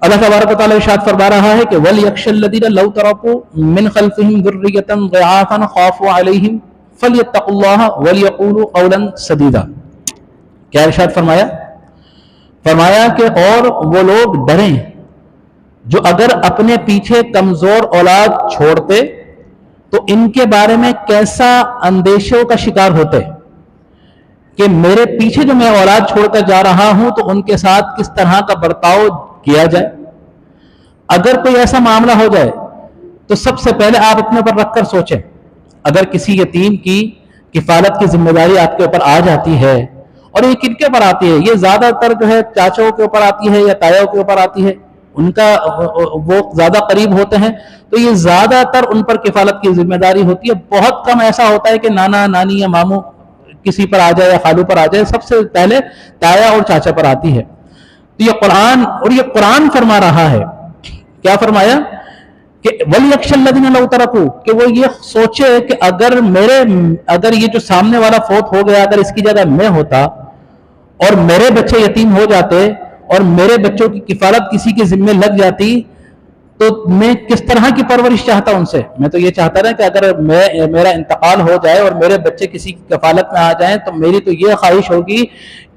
اللہ तबारक व तआला इरशाद फरमा रहा है कि वलयख्शल्लज़ीना लौ तरकू मिन खल्फिहिम ज़ुर्रियतन ज़िआफ़न ख़ाफ़ू अलैहिम फ़लयत्तक़ुल्लाह वलियक़ूलू क़ौलन सदीदा। क्या इरशाद फरमाया? फरमाया कि और वो लोग डरें जो अगर अपने पीछे कमजोर औलाद छोड़ते तो इनके बारे में कैसा अंदेशों का शिकार होते कि मेरे पीछे जो मैं औलाद छोड़कर जा रहा हूं तो उनके साथ किस तरह का बर्ताव किया जाए। अगर कोई ऐसा मामला हो जाए तो सबसे पहले आप अपने ऊपर रखकर सोचें, अगर किसी यतीम की किफालत की जिम्मेदारी आपके ऊपर आ जाती है, और ये किनके ऊपर आती है? ये ज्यादातर जो है चाचाओं के ऊपर आती है या तायाओं के ऊपर आती है, उनका वो ज्यादा करीब होते हैं तो ये ज्यादातर उन पर किफालत की जिम्मेदारी होती है। बहुत कम ऐसा होता है कि नाना नानी या मामू किसी पर आ जाए या खालू पर आ जाए, सबसे पहले ताया और चाचा पर आती है। तो ये कुरान फरमा रहा है, क्या फरमाया कि वलयख्शल्लज़ीना लौ तरकू, कि वो ये सोचे कि अगर ये जो सामने वाला फौत हो गया, अगर इसकी जगह मैं होता और मेरे बच्चे यतीम हो जाते और मेरे बच्चों की किफालत किसी के जिम्मे लग जाती तो मैं किस तरह की परवरिश चाहता उनसे। मैं तो ये चाहता ना कि अगर मेरा इंतकाल हो जाए और मेरे बच्चे किसी की किफालत में आ जाएं तो मेरी तो ये ख्वाहिश होगी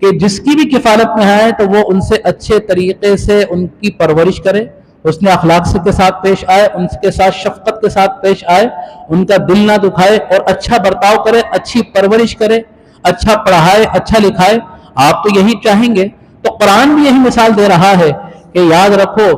कि जिसकी भी किफालत में आए तो वो उनसे अच्छे तरीके से उनकी परवरिश करे, उसने अखलाक से के साथ पेश आए, उनके साथ शफकत के साथ पेश आए, उनका दिल ना दुखाए और अच्छा बर्ताव करे, अच्छी परवरिश करे, अच्छा पढ़ाए, अच्छा लिखाए। आप तो यही चाहेंगे। तो कुरान भी यही मिसाल दे रहा है कि याद रखो,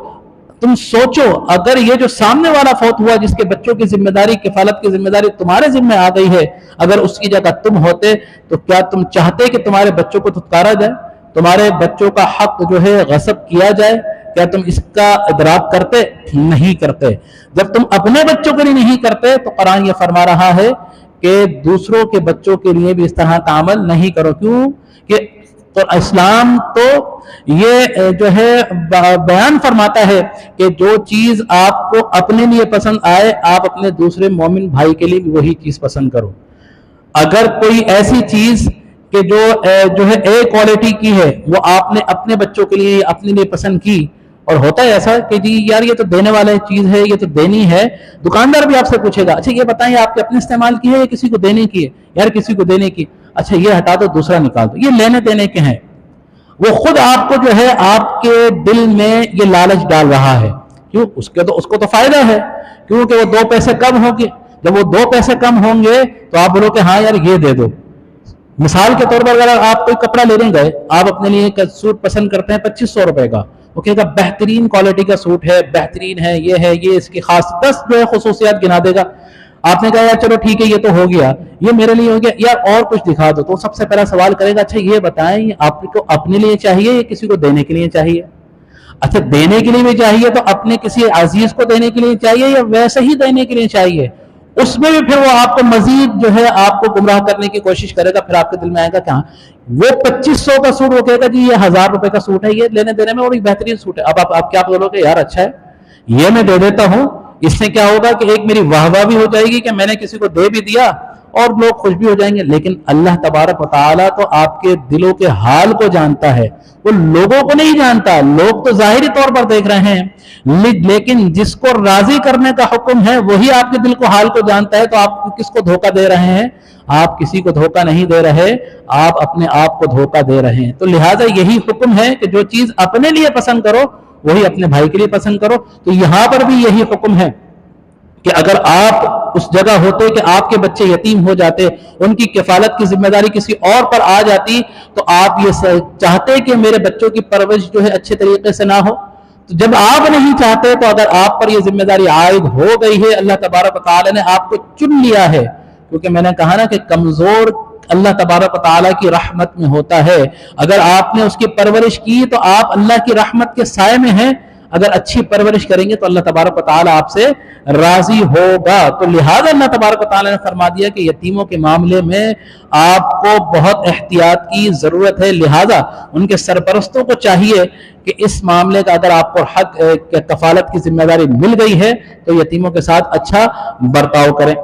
तुम सोचो अगर ये जो सामने वाला फौत हुआ जिसके बच्चों की जिम्मेदारी, किफालत की जिम्मेदारी तुम्हारे जिम्मे आ गई है, अगर उसकी जगह तुम होते तो क्या तुम चाहते कि तुम्हारे बच्चों को धुतकारा जाए, तुम्हारे बच्चों का हक जो है गसब किया जाए? क्या तुम इसका इदराक करते? नहीं करते। जब तुम अपने बच्चों के लिए नहीं करते तो कुरान ये फरमा रहा है कि दूसरों के बच्चों के लिए भी इस तरह का अमल नहीं करो। क्यों? कि तो इस्लाम तो ये जो है बयान फरमाता है कि जो चीज आपको अपने लिए पसंद आए आप अपने दूसरे मोमिन भाई के लिए भी वही चीज पसंद करो। अगर कोई ऐसी चीज कि जो है ए क्वालिटी की है वो आपने अपने बच्चों के लिए अपने लिए पसंद की, और होता है ऐसा कि जी यार ये तो देने वाला चीज है, ये तो देनी है, दुकानदार भी आपसे पूछेगा अच्छा ये बताइए आपके अपने इस्तेमाल की है या किसी को देने की है? यार किसी को देने की। अच्छा ये हटा दो, दूसरा निकाल दो, ये लेने देने के हैं। वो खुद आपको जो है आपके दिल में ये लालच डाल रहा है। क्यों? उसको तो फायदा है, क्योंकि वो 2 पैसे कम होंगे। जब वो 2 पैसे कम होंगे तो आप बोलोगे हाँ यार ये दे दो। मिसाल के तौर पर अगर आप कोई कपड़ा लेने गए, आप अपने लिए एक सूट पसंद करते हैं 2500 रुपए का, वो कहेगा बेहतरीन क्वालिटी का सूट है, बेहतरीन है, ये इसकी खास 10 जो है खुसूसियात गिना देगा। आपने कहा यार चलो ठीक है ये तो हो गया, ये मेरे लिए हो गया, यार और कुछ दिखा दो। तो सबसे पहला सवाल करेगा अच्छा ये बताएं आपको अपने लिए चाहिए या किसी को देने के लिए चाहिए? अच्छा देने के लिए भी चाहिए तो अपने किसी अजीज को देने के लिए चाहिए या वैसे ही देने के लिए चाहिए? उसमें भी फिर वो आपको मजीद जो है आपको गुमराह करने की कोशिश करेगा। फिर आपके दिल में आएगा क्या वो 2500 का सूट, वो कहेगा जी ये 1000 रुपए का सूट है, ये लेने देने में और एक बेहतरीन सूट है। अब आप क्या बोलोगे? यार अच्छा है ये मैं दे देता हूं। इससे क्या होगा कि एक मेरी वाहवाह भी हो जाएगी कि मैंने किसी को दे भी दिया और लोग खुश भी हो जाएंगे। लेकिन अल्लाह तबारक व तआला तो आपके दिलों के हाल को जानता है, वो लोगों को नहीं जानता। लोग तो जाहिरी तौर पर देख रहे हैं, लेकिन जिसको राजी करने का हुक्म है वही आपके दिल को हाल को जानता है। तो आप किसको धोखा दे रहे हैं? आप किसी को धोखा नहीं दे रहे, आप अपने आप को धोखा दे रहे हैं। तो लिहाजा यही हुक्म है कि जो चीज अपने लिए पसंद करो वही अपने भाई के लिए पसंद करो। तो यहां पर भी यही हुक्म है कि अगर आप उस जगह होते कि आपके बच्चे यतीम हो जाते, उनकी किफालत की जिम्मेदारी किसी और पर आ जाती, तो आप ये चाहते कि मेरे बच्चों की परवरिश जो है अच्छे तरीके से ना हो। तो जब आप नहीं चाहते तो अगर आप पर यह जिम्मेदारी आयद हो गई है, अल्लाह तबारक व तआला ने आपको चुन लिया है, क्योंकि मैंने कहा ना कि कमजोर अल्लाह तबारक व तआला की रहमत में होता है। अगर आपने उसकी परवरिश की तो आप अल्लाह की रहमत के साए में हैं। अगर अच्छी परवरिश करेंगे तो अल्लाह तबारक व तआला आपसे राजी होगा। तो लिहाजा अल्लाह तबारक व तआला ने फरमा दिया कि यतीमों के मामले में आपको बहुत एहतियात की जरूरत है। लिहाजा उनके सरपरस्तों को चाहिए कि इस मामले का अगर आपको हक कफालत की जिम्मेदारी मिल गई है तो यतीमों के साथ अच्छा बर्ताव करें।